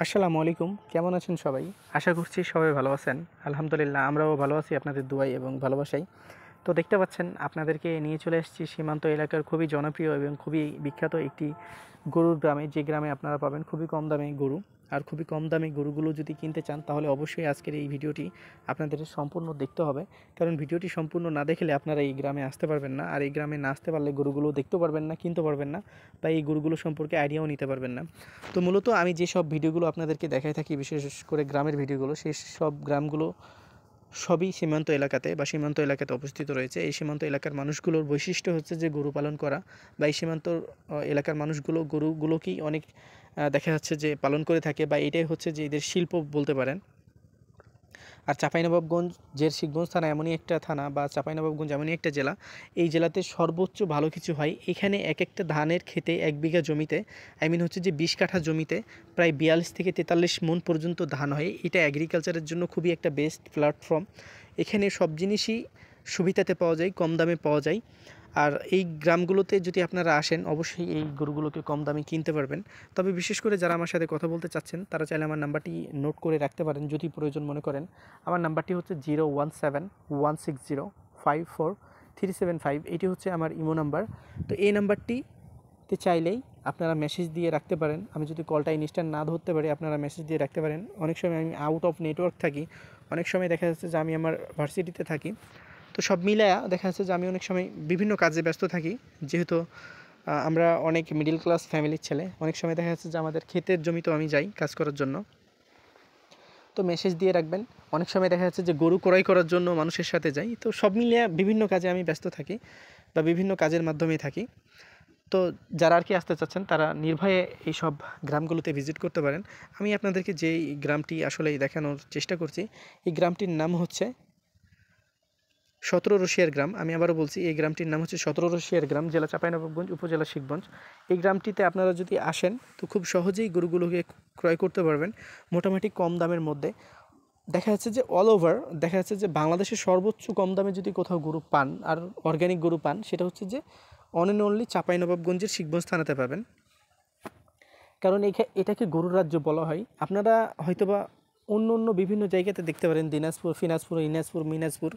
আসসালামু আলাইকুম। কেমন আছেন সবাই? আশা করছি সবাই ভালো আছেন। আলহামদুলিল্লাহ আমরাও ভালো আছি আপনাদের দোয়ায় এবং ভালোবাসায়। তো দেখতে পাচ্ছেন আপনাদেরকে নিয়ে চলে এসেছি সীমান্ত এলাকার খুবই জনপ্রিয় এবং খুবই বিখ্যাত একটি গরুর গ্রামে, যে গ্রামে আপনারা পাবেন খুবই কম দামে গরু। আর খুবই কম দামে গরুগুলো যদি কিনতে চান তাহলে অবশ্যই আজকের এই ভিডিওটি আপনাদের সম্পূর্ণ দেখতে হবে। কারণ ভিডিওটি সম্পূর্ণ না দেখলে আপনারা এই গ্রামে আসতে পারবেন না। আর এই গ্রামে না আসতে পারলে গরুগুলো দেখতেও পারবেন না, কিনতে পারবেন না, বা এই গরুগুলো সম্পর্কে আইডিয়াও নিতে পারবেন না। তো মূলত আমি যেসব ভিডিওগুলো আপনাদেরকে দেখাই থাকি, বিশেষ করে গ্রামের ভিডিওগুলো, সেই সব গ্রামগুলো সবই সীমান্ত এলাকাতে বা সীমান্ত এলাকাতে অবস্থিত রয়েছে। এই সীমান্ত এলাকার মানুষগুলোর বৈশিষ্ট্য হচ্ছে যে গরু পালন করা, বা এই সীমান্ত এলাকার মানুষগুলো গরুগুলোকেই অনেক দেখা যাচ্ছে যে পালন করে থাকে, বা এটাই হচ্ছে যে এদের শিল্প বলতে পারেন। আর চাঁপাইনবাবগঞ্জের শিবগঞ্জ থানা এমনই একটা থানা, বা চাঁপাইনবাবগঞ্জ এমনই একটা জেলা, এই জেলাতে সর্বোচ্চ ভালো কিছু হয়। এখানে এক একটা ধানের খেতে 1 বিঘা জমিতে, হচ্ছে যে 20 কাঠা জমিতে প্রায় 42 থেকে 43 মণ পর্যন্ত ধান হয়। এটা এগ্রিকালচারের জন্য খুবই একটা বেস্ট প্ল্যাটফর্ম। এখানে সব জিনিসই সুবিধাতে পাওয়া যায়, কম দামে পাওয়া যায়। আর এই গ্রামগুলোতে যদি আপনারা আসেন অবশ্যই এই গরুগুলোকে কম দামে কিনতে পারবেন। তবে বিশেষ করে যারা আমার সাথে কথা বলতে চাচ্ছেন তারা চাইলে আমার নাম্বারটি নোট করে রাখতে পারেন যদি প্রয়োজন মনে করেন। আমার নাম্বারটি হচ্ছে 0171605437 এটি হচ্ছে আমার ইমো নাম্বার। তো এই নাম্বারটিতে চাইলেই আপনারা মেসেজ দিয়ে রাখতে পারেন। আমি যদি কলটা ইনস্ট্যান্ট না ধরতে পারি আপনারা মেসেজ দিয়ে রাখতে পারেন। অনেক সময় আমি আউট অফ নেটওয়ার্ক থাকি, অনেক সময় দেখা যাচ্ছে যে আমি আমার ভার্সিটিতে থাকি। তো সব মিলায়া দেখা যাচ্ছে যে আমি অনেক সময় বিভিন্ন কাজে ব্যস্ত থাকি। যেহেতু আমরা অনেক মিডল ক্লাস ফ্যামিলির ছেলে, অনেক সময় দেখা যাচ্ছে যে আমাদের ক্ষেতের জমিতেও আমি যাই কাজ করার জন্য। তো মেসেজ দিয়ে রাখবেন। অনেক সময় দেখা যাচ্ছে যে গরু ক্রয় করার জন্য মানুষের সাথে যাই। তো সব মিলিয়ে বিভিন্ন কাজে আমি ব্যস্ত থাকি, বা বিভিন্ন কাজের মাধ্যমেই থাকি। তো যারা আর কি আসতে চাচ্ছেন তারা নির্ভয়ে এই সব গ্রামগুলোতে ভিজিট করতে পারেন। আমি আপনাদেরকে যেই গ্রামটি আসলে দেখানোর চেষ্টা করছি, এই গ্রামটির নাম হচ্ছে 17 রশিয়ার গ্রাম। আমি আবারও বলছি, এই গ্রামটির নাম হচ্ছে 17 রশিয়ার গ্রাম, জেলা চাঁপাইনবাবগঞ্জ, উপজেলা শিবগঞ্জ। এই গ্রামটিতে আপনারা যদি আসেন তো খুব সহজেই গরুগুলোকে ক্রয় করতে পারবেন মোটামুটি কম দামের মধ্যে। দেখা যাচ্ছে যে অল ওভার দেখা যাচ্ছে যে বাংলাদেশের সর্বোচ্চ কম দামে যদি কোথাও গরু পান, আর অর্গ্যানিক গরু পান, সেটা হচ্ছে যে অন অ্যান্ড অনলি চাঁপাইনবাবগঞ্জের শিবগঞ্জ থানাতে পাবেন। কারণ এটাকে গরুর রাজ্য বলা হয়। আপনারা হয়তোবা অন্য অন্য বিভিন্ন জায়গাতে দেখতে পারেন, দিনাজপুর, ফিনাজপুর, ইনাজপুর, মিনাজপুর,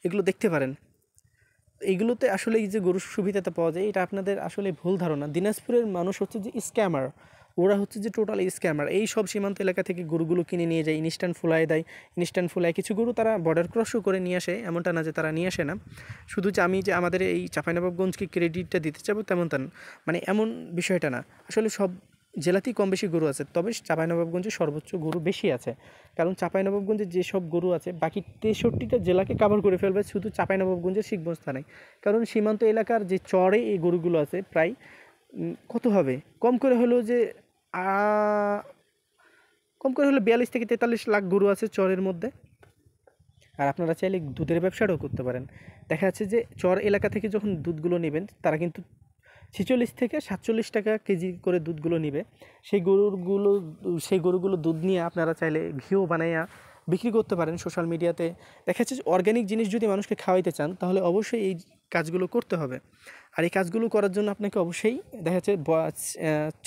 এগুলো দেখতে পারেন। এইগুলোতে আসলে এই যে গরুর সুবিধাটা পাওয়া যায় এটা আপনাদের আসলে ভুল ধারণা। দিনাজপুরের মানুষ হচ্ছে যে স্ক্যামার, ওরা হচ্ছে যে টোটাল স্ক্যামার। এই সব সীমান্ত এলাকা থেকে গরুগুলো কিনে নিয়ে যায়, ইনস্ট্যান্ট ফুলায় দেয়। ইনস্ট্যান্ট ফুলায় কিছু গরু তারা বর্ডার ক্রসও করে নিয়ে আসে, এমনটা না যে তারা নিয়ে আসে না। শুধু যে আমি যে আমাদের এই চাঁপাইনবাবগঞ্জকে ক্রেডিটটা দিতে চাবো তেমন তা না, মানে এমন বিষয়টা না। আসলে সব জেলাতেই কম বেশি গরু আছে, তবে চাঁপাইনবাবগঞ্জে সর্বোচ্চ গরু বেশি আছে। কারণ চাঁপাইনবাবগঞ্জে যেসব গরু আছে বাকি 63টা জেলাকে কাভার করে ফেলবে শুধু চাঁপাইনবাবগঞ্জের শিবগঞ্জ থানায়। কারণ সীমান্ত এলাকার যে চরে এই গরুগুলো আছে প্রায় কত হবে, কম করে হলেও যে কম করে হলে 42 থেকে 43 লাখ গরু আছে চরের মধ্যে। আর আপনারা চাইলে দুধের ব্যবসাটাও করতে পারেন। দেখা যাচ্ছে যে চর এলাকা থেকে যখন দুধগুলো নেবেন তারা কিন্তু 46 থেকে 47 টাকা কেজি করে দুধগুলো নিবে। সেই গরুগুলো দুধ নিয়ে আপনারা চাইলে ঘিও বানাইয়া বিক্রি করতে পারেন সোশ্যাল মিডিয়াতে। দেখা যাচ্ছে যে অর্গ্যানিক জিনিস যদি মানুষকে খাওয়াইতে চান তাহলে অবশ্যই এই কাজগুলো করতে হবে। আর এই কাজগুলো করার জন্য আপনাকে অবশ্যই দেখা যাচ্ছে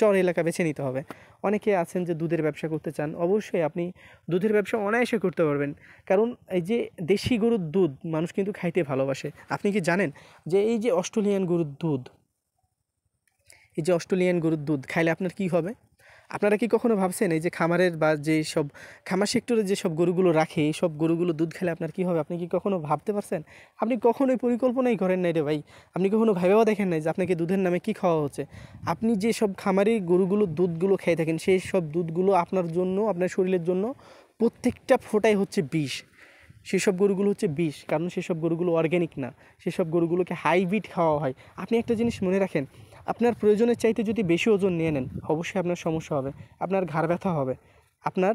চর এলাকা বেছে নিতে হবে। অনেকে আছেন যে দুধের ব্যবসা করতে চান, অবশ্যই আপনি দুধের ব্যবসা অনায়াসে করতে পারবেন। কারণ এই যে দেশি গরুর দুধ মানুষ কিন্তু খাইতে ভালোবাসে। আপনি কি জানেন যে এই যে অস্ট্রেলিয়ান গরুর দুধ, এই যে অস্ট্রেলিয়ান গরুর দুধ খাইলে আপনার কি হবে? আপনারা কি কখনো ভাবছেন এই যে খামারের বা যেসব খামার সেক্টরে যেসব গরুগুলো রাখে এই সব গরুগুলো দুধ খেলে আপনার কি হবে? আপনি কি কখনো ভাবতে পারছেন? আপনি কখনোই পরিকল্পনাই করেন নাই রে ভাই। আপনি কখনো ভেবেও দেখেন নাই যে আপনাকে দুধের নামে কি খাওয়া হচ্ছে। আপনি যেসব খামারি গরুগুলো দুধগুলো খেয়ে থাকেন সেই সব দুধগুলো আপনার জন্য, আপনার শরীরের জন্য প্রত্যেকটা ফোঁটাই হচ্ছে বিষ। সেসব গরুগুলো হচ্ছে বিষ, কারণ সেসব গরুগুলো অর্গ্যানিক না। সেসব গরুগুলোকে হাইব্রিড খাওয়া হয়। আপনি একটা জিনিস মনে রাখেন, আপনার প্রয়োজনের চাইতে যদি বেশি ওজন নিয়ে নেন অবশ্যই আপনার সমস্যা হবে, আপনার ঘাড় ব্যথা হবে, আপনার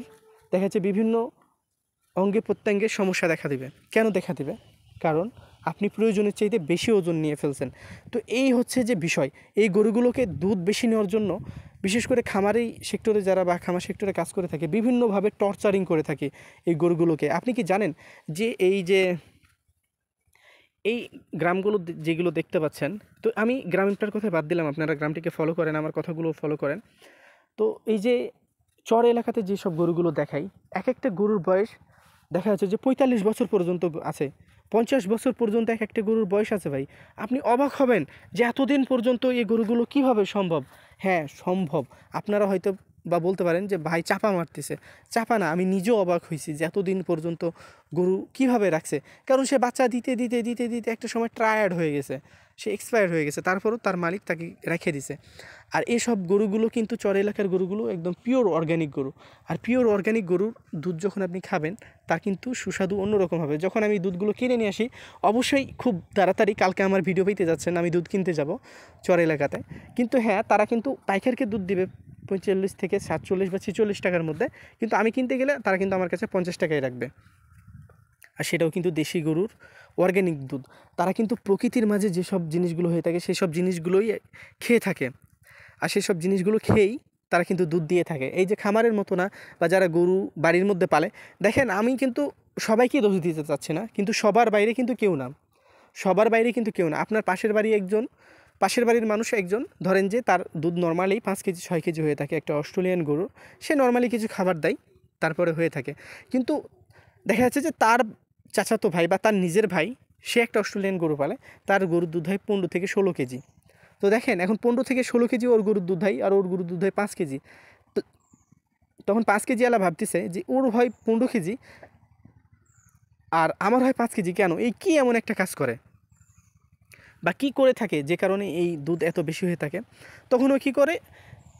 দেখা যাচ্ছে বিভিন্ন অঙ্গে প্রত্যঙ্গের সমস্যা দেখা দিবে। কেন দেখা দিবে? কারণ আপনি প্রয়োজনের চাইতে বেশি ওজন নিয়ে ফেলছেন। তো এই হচ্ছে যে বিষয়, এই গরুগুলোকে দুধ বেশি নেওয়ার জন্য বিশেষ করে খামারি সেক্টরে যারা বা খামার সেক্টরে কাজ করে থাকে বিভিন্নভাবে টর্চারিং করে থাকে এই গরুগুলোকে। আপনি কি জানেন যে এই যে এই গ্রামগুলো যেগুলো দেখতে পাচ্ছেন, তো আমি গ্রামটার কথা বাদ দিলাম, আপনারা গ্রামটিকে ফলো করেন, আমার কথাগুলো ফলো করেন। তো এই যে চর এলাকাতে যেসব গরুগুলো দেখাই, এক একটা গরুর বয়স দেখা যাচ্ছে যে ৪৫ বছর পর্যন্ত আছে, ৫০ বছর পর্যন্ত এক একটা গরুর বয়স আছে ভাই। আপনি অবাক হবেন যে এতদিন পর্যন্ত এই গরুগুলো কিভাবে সম্ভব। হ্যাঁ সম্ভব। আপনারা হয়তো বা বলতে পারেন যে ভাই চাপা মারতেছে, চাপা না, আমি নিজেও অবাক হয়েছি যে এতদিন পর্যন্ত গরু কিভাবে রাখছে। কারণ সে বাচ্চা দিতে দিতে দিতে দিতে একটা সময় টায়ার্ড হয়ে গেছে, সে এক্সপায়ার হয়ে গেছে, তারপরও তার মালিক তাকে রেখে দিছে। আর এসব গরুগুলো কিন্তু চর এলাকার গরুগুলো একদম পিওর অর্গানিক গরু। আর পিওর অর্গানিক গরুর দুধ যখন আপনি খাবেন তার কিন্তু সুস্বাদু অন্যরকম হবে। যখন আমি দুধগুলো কিনে নিয়ে আসি, অবশ্যই খুব তাড়াতাড়ি কালকে আমার ভিডিও পেতে যাচ্ছেন, আমি দুধ কিনতে যাব চর এলাকাতে। কিন্তু হ্যাঁ, তারা কিন্তু পাইকারকে দুধ দিবে ৪৫ থেকে ৪৭ বা ৪৬ টাকার মধ্যে, কিন্তু আমি কিনতে গেলে তারা কিন্তু আমার কাছে ৫০ টাকায় রাখবে। আর সেটাও কিন্তু দেশি গরুর অর্গ্যানিক দুধ। তারা কিন্তু প্রকৃতির মাঝে যেসব জিনিসগুলো হয়ে থাকে সেসব জিনিসগুলোই খেয়ে থাকে, আর সেসব জিনিসগুলো খেয়েই তারা কিন্তু দুধ দিয়ে থাকে। এই যে খামারের মতো না, বা যারা গরু বাড়ির মধ্যে পালে, দেখেন আমি কিন্তু সবাইকে দোষ দিতে চাচ্ছি না, কিন্তু সবার বাইরে কিন্তু কেউ না, সবার বাইরে কিন্তু কেউ না। আপনার পাশের বাড়ির মানুষ একজন, ধরেন যে তার দুধ নর্মালি ৫ কেজি ৬ কেজি হয়ে থাকে, একটা অস্ট্রেলিয়ান গরু, সে নর্মালি কিছু খাবার দেয় তারপরে হয়ে থাকে। কিন্তু দেখা যাচ্ছে যে তার চাচাতো ভাই বা তার নিজের ভাই, সে একটা অস্ট্রেলিয়ান গরু পালে, তার গরুর দুধ হয় ১৫ থেকে ১৬ কেজি। তো দেখেন এখন ১৫ থেকে ১৬ কেজি ওর গরুর দুধ হয়, আর ওর গরুর দুধ হয় ৫ কেজি। তো তখন ৫ কেজি আলা ভাবতেছে যে ওর হয় ১৫ কেজি আর আমার হয় ৫ কেজি, কেন, এই কি এমন একটা কাজ করে বা কী করে থাকে যে কারণে এই দুধ এত বেশি হয়ে থাকে। তখন ও কী করে,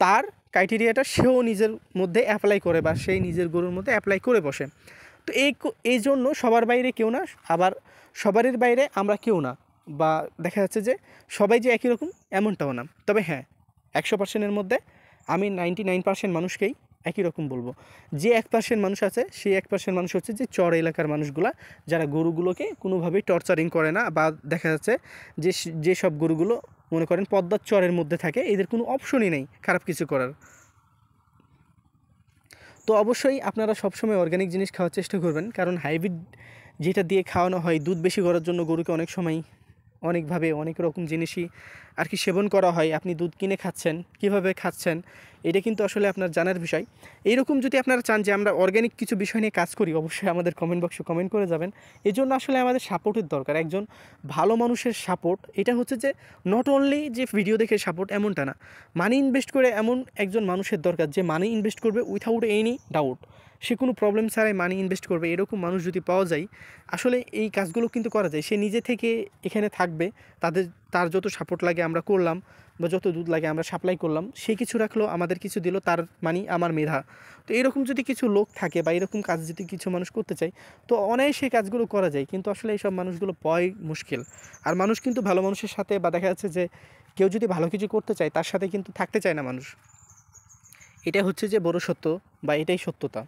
তার ক্রাইটেরিয়াটা সেও নিজের মধ্যে অ্যাপ্লাই করে, বা সেই নিজের গরুর মধ্যে অ্যাপ্লাই করে বসে। তো এই জন্য সবার বাইরে কেউ না, আবার সবারের বাইরে আমরা কেউ না, বা দেখা যাচ্ছে যে সবাই যে একই রকম এমনটাও না। তবে হ্যাঁ, ১০০%-এর মধ্যে আমি 99% মানুষকেই একই রকম বলবো। যে 1% মানুষ আছে, সেই 1% মানুষ হচ্ছে যে চর এলাকার মানুষগুলা, যারা গরুগুলোকে কোনোভাবেই টর্চারিং করে না, বা দেখা যাচ্ছে যে যেসব গরুগুলো মনে করেন পদ্মার চরের মধ্যে থাকে, এদের কোনো অপশনই নেই খারাপ কিছু করার। তো অবশ্যই আপনারা সবসময় অর্গানিক জিনিস খাওয়ার চেষ্টা করবেন, কারণ হাইব্রিড যেটা দিয়ে খাওয়ানো হয় দুধ বেশি করার জন্য গরুকে অনেক সময় অনেকভাবে অনেক রকম জিনিসই আর কি সেবন করা হয়। আপনি দুধ কিনে খাচ্ছেন, কিভাবে খাচ্ছেন, এটা কিন্তু আসলে আপনার জানার বিষয়। এইরকম যদি আপনারা চান যে আমরা অর্গানিক কিছু বিষয় নিয়ে কাজ করি, অবশ্যই আমাদের কমেন্ট বক্সে কমেন্ট করে যাবেন। এই জন্য আসলে আমাদের সাপোর্টের দরকার, একজন ভালো মানুষের সাপোর্ট। এটা হচ্ছে যে নট অনলি যে ভিডিও দেখে সাপোর্ট এমনটা না, মানি ইনভেস্ট করে এমন একজন মানুষের দরকার যে মানি ইনভেস্ট করবে উইথাউট এনি ডাউট, সে কোনো প্রবলেম ছাড়াই মানি ইনভেস্ট করবে। এরকম মানুষ যদি পাওয়া যায়, আসলে এই কাজগুলো কিন্তু করা যায়। সে নিজে থেকে এখানে থাকবে, তার যত সাপোর্ট লাগে আমরা করলাম, বা যত দুধ লাগে আমরা সাপ্লাই করলাম, সে কিছু রাখলো, আমাদের কিছু দিল, তার মানি আমার মেধা। তো এরকম যদি কিছু লোক থাকে, বা এরকম কাজ যদি কিছু মানুষ করতে চায়, তো অনায়াসে কাজগুলো করা যায়। কিন্তু আসলে এইসব মানুষগুলো পাওয়াই মুশকিল। আর মানুষ কিন্তু ভালো মানুষের সাথে, বা দেখা যাচ্ছে যে কেউ যদি ভালো কিছু করতে চায় তার সাথে কিন্তু থাকতে চায় না মানুষ। এটা হচ্ছে যে বড় সত্য, বা এটাই সত্যতা।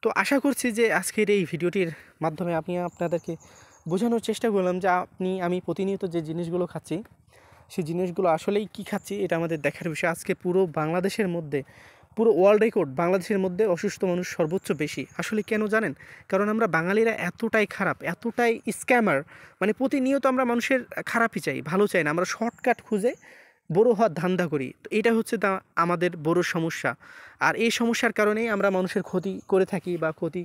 তো আশা করছি যে আজকের এই ভিডিওটির মাধ্যমে আমি আপনাদেরকে বোঝানোর চেষ্টা করলাম যে আমি প্রতিনিয়ত যে জিনিসগুলো খাচ্ছি, সেই জিনিসগুলো আসলেই কী খাচ্ছি এটা আমাদের দেখার বিষয়। আজকে পুরো বাংলাদেশের মধ্যে, পুরো ওয়ার্ল্ড রেকর্ড, বাংলাদেশের মধ্যে অসুস্থ মানুষ সর্বোচ্চ বেশি। আসলে কেন জানেন? কারণ আমরা বাঙালিরা এতটাই খারাপ, এতটাই স্ক্যামার, মানে প্রতিনিয়ত আমরা মানুষের খারাপই চাই, ভালো চাই না, আমরা শর্টকাট খুঁজে বড় হওয়ার ধান্দা করি। তো এটা হচ্ছে আমাদের বড় সমস্যা। আর এই সমস্যার কারণেই আমরা মানুষের ক্ষতি করে থাকি, বা ক্ষতি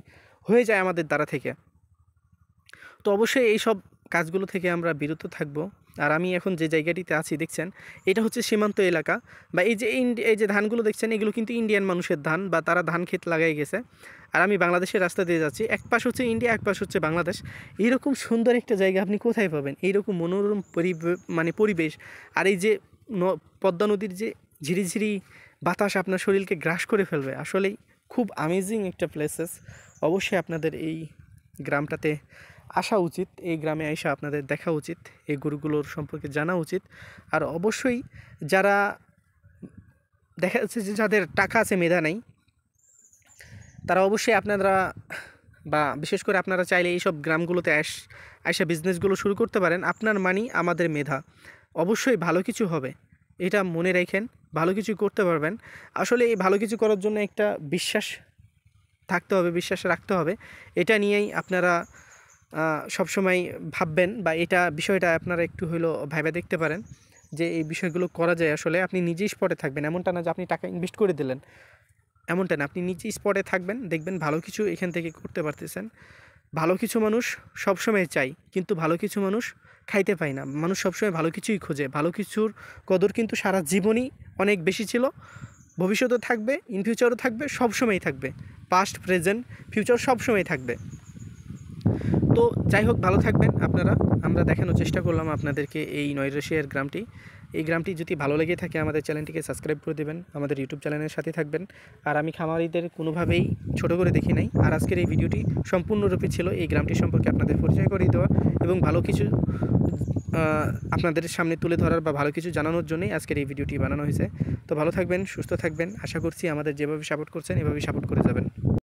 হয়ে যায় আমাদের দ্বারা থেকে। তো অবশ্যই এই সব কাজগুলো থেকে আমরা বিরত থাকব। আর আমি এখন যে জায়গাটিতে আছি দেখছেন, এটা হচ্ছে সীমান্ত এলাকা, বা এই যে ধানগুলো দেখছেন, এগুলো কিন্তু ইন্ডিয়ান মানুষের ধান, বা তারা ধান ক্ষেত লাগাই গেছে। আর আমি বাংলাদেশের রাস্তা দিয়ে যাচ্ছি, এক পাশ হচ্ছে ইন্ডিয়া, এক পাশ হচ্ছে বাংলাদেশ। এইরকম সুন্দর একটা জায়গা আপনি কোথায় পাবেন? এইরকম মনোরম পরিবেশ, আর এই যে পদ্মা নদীর যে ঝিরিঝিরি বাতাস আপনার শরীরকে গ্রাস করে ফেলবে। আসলেই খুব অ্যামেজিং একটা প্লেসেস। অবশ্যই আপনাদের এই গ্রামটাতে আসা উচিত, এই গ্রামে আইসা আপনাদের দেখা উচিত, এই গরুগুলোর সম্পর্কে জানা উচিত। আর অবশ্যই যারা দেখা যাচ্ছে যে যাদের টাকা আছে মেধা নেই, তারা অবশ্যই আপনারা, বা বিশেষ করে আপনারা চাইলে এইসব গ্রামগুলোতে আইসা বিজনেসগুলো শুরু করতে পারেন। আপনার মানি আমাদের মেধা, অবশ্যই ভালো কিছু হবে, এটা মনে রাখেন। ভালো কিছু করতে পারবেন। আসলে এই ভালো কিছু করার জন্য একটা বিশ্বাস থাকতে হবে, বিশ্বাস রাখতে হবে। এটা নিয়েই আপনারা সবসময় ভাববেন, বা বিষয়টা আপনারা একটু হলেও ভাইবা দেখতে পারেন যে এই বিষয়গুলো করা যায়। আসলে আপনি নিজেই স্পটে থাকবেন, এমনটা না যে আপনি টাকা ইনভেস্ট করে দিলেন, এমনটা না, আপনি নিচে স্পটে থাকবেন, দেখবেন ভালো কিছু এখান থেকে করতে পারতেছেন। ভালো কিছু মানুষ সবসময় চায়, কিন্তু ভালো কিছু মানুষ খাইতে পায় না। মানুষ সবসময় ভালো কিছুই খোঁজে। ভালো কিছুর কদর কিন্তু সারা জীবনই অনেক বেশি ছিল, ভবিষ্যতেও থাকবে, ইন ফিউচারও থাকবে, সবসময়ই থাকবে। পাস্ট, প্রেজেন্ট, ফিউচার সবসময় থাকবে। তো যাই হোক, ভালো থাকবেন আপনারা। আমরা দেখানোর চেষ্টা করলাম আপনাদেরকে এই নৈরাশিয়ার গ্রামটি। এই গ্রামটি যদি ভালো লেগে থাকে আমাদের চ্যানেলটিকে সাবস্ক্রাইব করে দেবেন, আমাদের ইউটিউব চ্যানেলের সাথে থাকবেন। আর আমি খামারিদের কোনোভাবেই ছোট করে দেখি নাই। আর আজকের এই ভিডিওটি সম্পূর্ণরূপে ছিল এই গ্রামটি সম্পর্কে আপনাদের পরিচয় করিয়ে দেওয়ার এবং ভালো কিছু আপনাদের সামনে তুলে ধরার বা ভালো কিছু জানানোর জন্যই আজকের এই ভিডিওটি বানানো হয়েছে। তো ভালো থাকবেন, সুস্থ থাকবেন। আশা করছি আমাদের যেভাবে সাপোর্ট করছেন এভাবেই সাপোর্ট করে যাবেন।